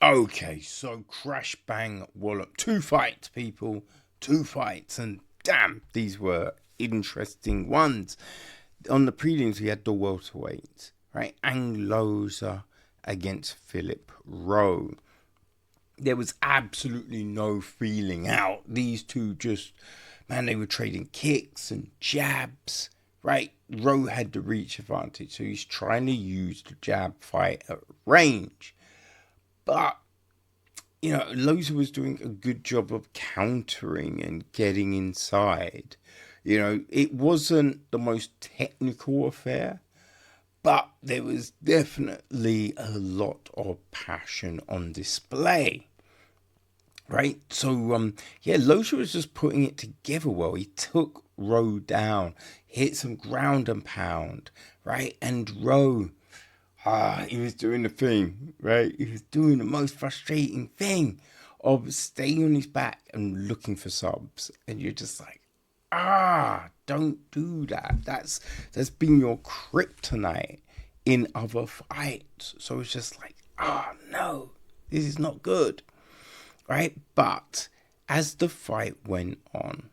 Okay, so crash bang wallop. 2 fights, people. 2 fights. And damn, these were interesting ones. On the prelims, we had the welterweights, right? Anglosa against Philip Rowe. There was absolutely no feeling out. These two just, man, they were trading kicks and jabs, right? Rowe had the reach advantage, so he's trying to use the jab fight at range. But Loza was doing a good job of countering and getting inside. It wasn't the most technical affair, but there was definitely a lot of passion on display. Right? So, Loza was just putting it together well. He took Rowe down, hit some ground and pound, right? And Rowe, he was doing the thing, right? He was doing the most frustrating thing of staying on his back and looking for subs. And you're just like, don't do that. That's been your kryptonite in other fights. So it's just like, no, this is not good, right? But as the fight went on,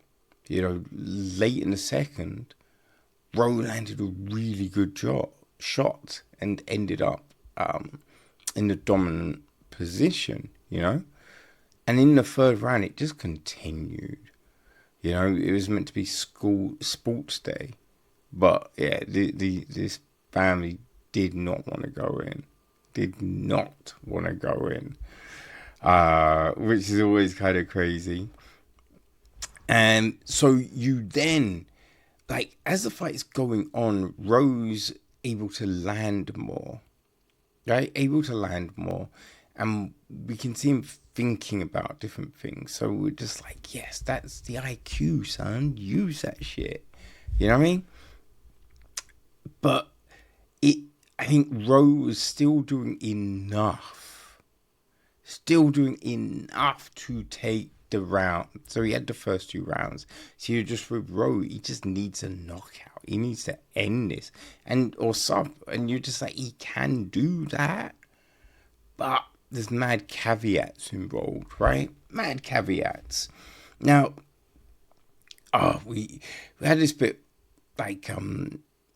late in the second, Rowe landed a really good shot and ended up in the dominant position, And in the third round, it just continued. It was meant to be sports day, but yeah, this family did not want to go in. Did not want to go in, which is always kind of crazy. And so you then, like, as the fight's going on, Rowe's able to land more, right? Able to land more. And we can see him thinking about different things. So we're just like, yes, that's the IQ, son. Use that shit. You know what I mean? But I think Rowe was still doing enough. Still doing enough to take the round. So he had the first 2 rounds. So you're just with Rowe, he just needs a knockout. He needs to end this. Or sub. And you're just like, he can do that. But there's mad caveats involved, right? Mad caveats. Now, we had this bit like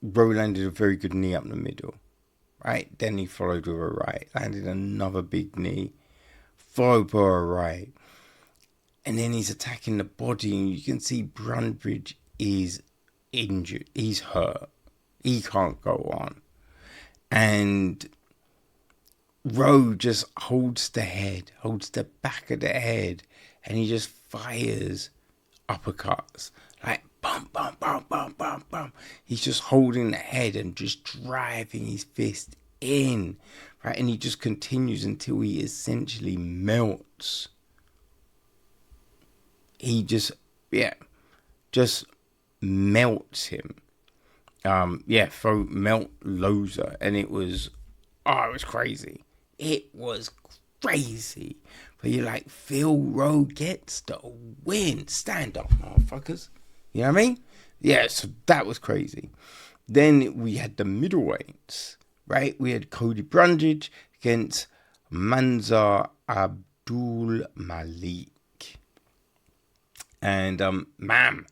Rowe landed a very good knee up the middle, right? Then he followed with a right, landed another big knee, followed by a right, and then he's attacking the body, and you can see Brundage is injured. He's hurt. He can't go on, and Rowe just holds the back of the head, and he just fires uppercuts. Like, bum, bum, bum, bum, bum, bum. He's just holding the head and just driving his fist in, right? And he just continues until he essentially melts. He just melts him. Throat melt Loza, and it was crazy. It was crazy. But you're like, Phil Rowe gets the win. Stand up, motherfuckers. You know what I mean? Yeah, so that was crazy. Then we had the middleweights, right? We had Cody Brundage against Manzar Abdul Malik. And Mam,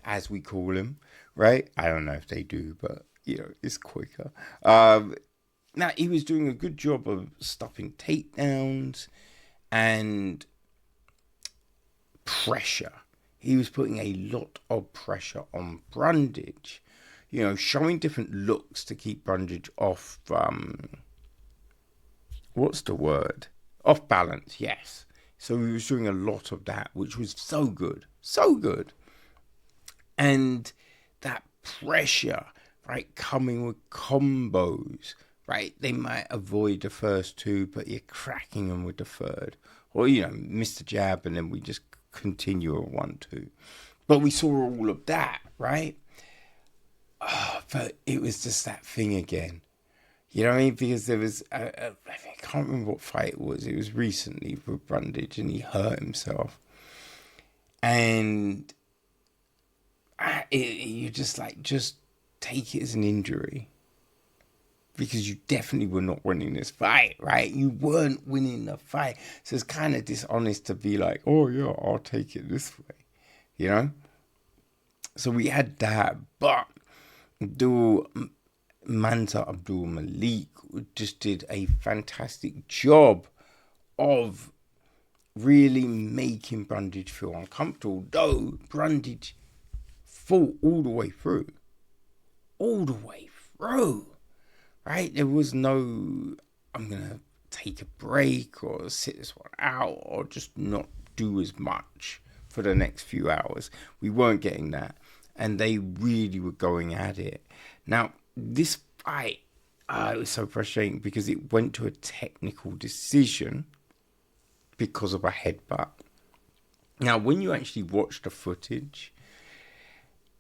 as we call him, right? I don't know if they do, but, it's quicker. Now, he was doing a good job of stopping takedowns and pressure. He was putting a lot of pressure on Brundage, showing different looks to keep Brundage off, what's the word? Off balance, yes. So he was doing a lot of that, which was so good. So good. And that pressure, right, coming with combos, right? They might avoid the first 2, but you're cracking them with the third. Or, miss the jab, and then we just continue a 1-2. But we saw all of that, right? But it was just that thing again. You know what I mean? Because there was, I can't remember what fight it was. It was recently with Brundage, and he hurt himself. And you're just like, just take it as an injury. because you definitely were not winning this fight, right? You weren't winning the fight. So it's kind of dishonest to be like, oh, yeah, I'll take it this way, you know? So we had that, but Mansa Abdul Malik just did a fantastic job of really making Brundage feel uncomfortable, though Brundage fought all the way through. Right? There was no, I'm going to take a break or sit this one out or just not do as much for the next few hours. We weren't getting that. And they really were going at it. Now, this fight, it was so frustrating because it went to a technical decision because of a headbutt. Now, when you actually watch the footage,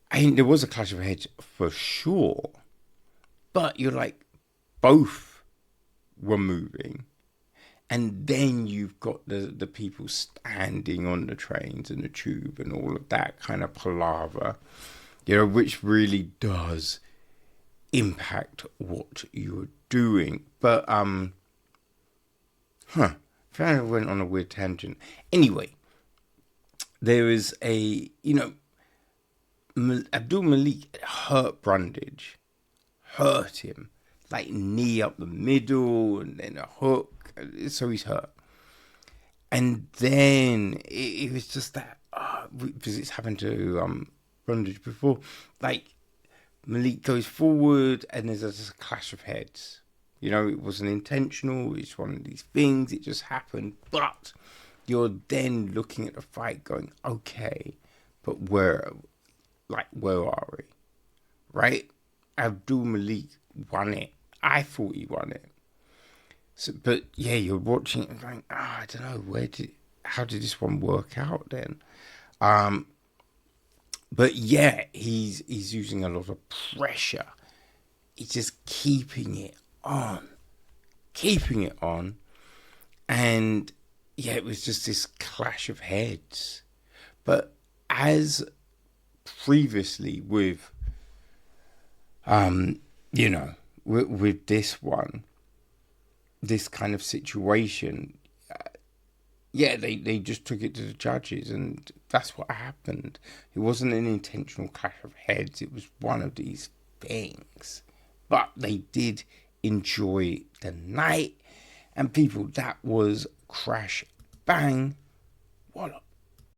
I mean, there was a clash of heads for sure. But you're like, both were moving. And then you've got the people standing on the trains and the tube and all of that kind of palaver, which really does impact what you're doing. But, I went on a weird tangent. Anyway, there is Abdul Malik hurt Brundage. Hurt him, like knee up the middle and then a hook, so he's hurt. And then it was just that, because it's happened to Brundage before, like Malik goes forward and there's just a clash of heads. It wasn't intentional, it's one of these things, it just happened. But you're then looking at the fight going, okay, but where are we? Right? Abdul Malik won it. I thought he won it. So, but yeah, you're watching it and going, I don't know, how did this one work out then? But yeah, he's using a lot of pressure. He's just keeping it on. And yeah, it was just this clash of heads. But as previously with with this one, this kind of situation, they just took it to the judges, and that's what happened. It wasn't an intentional clash of heads. It was one of these things. But they did enjoy the night, and people, that was Crash Bang Whallop.